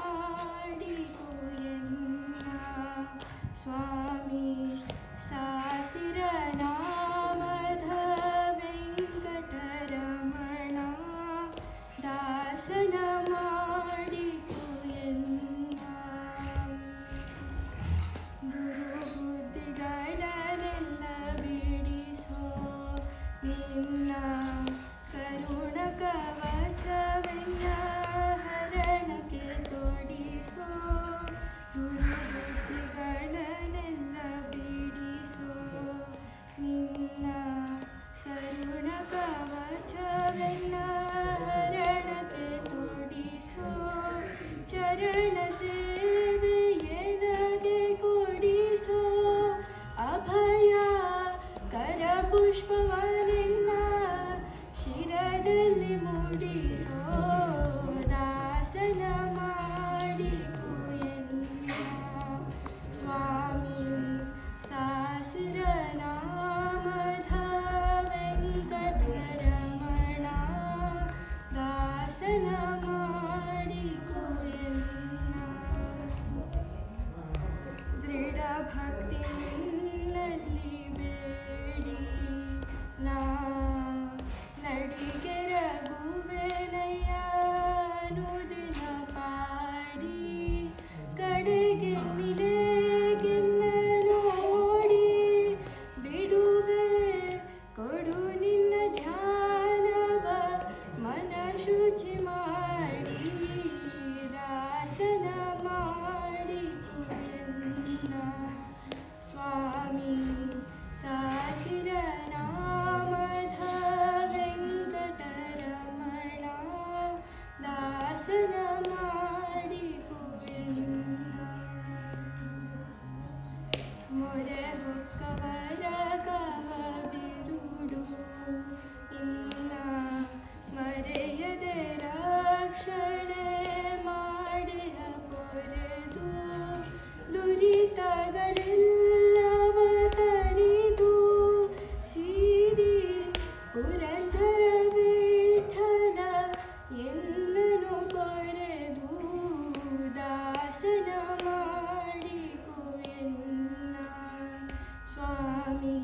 ಮಾಡಿಕೋ ಎನ್ನ ಸ್ವಾಮಿ ಸಾಸಿರ ನಾಮದ ವೆಂಕಟರಮಣ ದಾಸನ ಮಾಡಿಕೋ ಎನ್ನ ದುರ್ಬುದ್ಧಿಗಳನ್ನೆಲ್ಲ ಬಿಡಿಸೋ ನಿನ್ನ ಕರುಣ ಕವಚವೆನ್ನ ಹರಣಕ್ಕೆ ತೊಡಿಸೋ ದುರ್ಬುದ್ಧಿಗಳನ್ನೆಲ್ಲ ಬಿಡಿಸೋ ನಿನ್ನ ಕರುಣ ಕವಚವೆನ್ನ ಹರಣಕ್ಕೆ ತೊಡಿಸೋ ಚರಣ ಸೇವೆ ಎನಗೆ ಕೊಡಿಸೋ ಅಭಯ ಕರಪುಷ್ಪವನೆನ್ನ ಶಿರದಲ್ಲಿ ಮೂಡಿಸೋ ದಾಸನ ಮಾಡಿಕೋ ಎನ್ನ ಸ್ವಾಮಿ ಸಾಸಿರ ನಾಮದ ವೆಂಕಟರಮಣ ದಾಸನ ಮಾಡಿಕೋ ಎನ್ನ ದೃಢ ಭಕ್ತಿ ನಿನ್ನಲ್ಲಿ ಬೇಡಿ ನಾ ನಡಿಗೆ ರಘುವೆನಯ್ಯ ಅನುದಿನ ಪಾಡಿ ಕಡೆಗೆ ನಿನಗೆನ್ನ ನೋಡಿ ಬಿಡುವೆ ಕೊಡು ನಿನ್ನ ಧ್ಯಾನವ ಮನ ಶುಚಿ ಮಾಡಿ ದಾಸನ ಮಾಡಿಕೋ ಎನ್ನ ಸ್ವಾಮಿ ಸಾಸಿರ ನಾಮದ ವೆಂಕಟರಮಣ ದಾಸನ ಮಾಡಿಕೋ ಎನ್ನ ಮೊರೆ ಹೊಕ್ಕವರ ಕವ ಬಿರುಡು ಇನ್ನ ಮರೆಯದೆ ರಕ್ಷಣೆ ಮಾಡಿಯ ಪೊರೆದು ದುರಿತಗಳೆಲ್ಲವ ತರಿದು ಸೀರಿ ಪುರಂದರ ವಿಠಲ ಎನ್ನನು ಪೊರೆದು ದಾಸನ ಮಾಡಿಕೋ ಎನ್ನ ಸ್ವಾಮಿ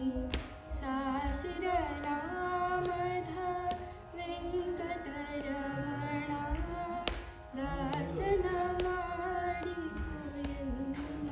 ಸಾಸಿರ ನಾಮದ ವೆಂಕಟರಮಣ ದಾಸನ ಮಾಡಿಕೋ ಎನ್ನ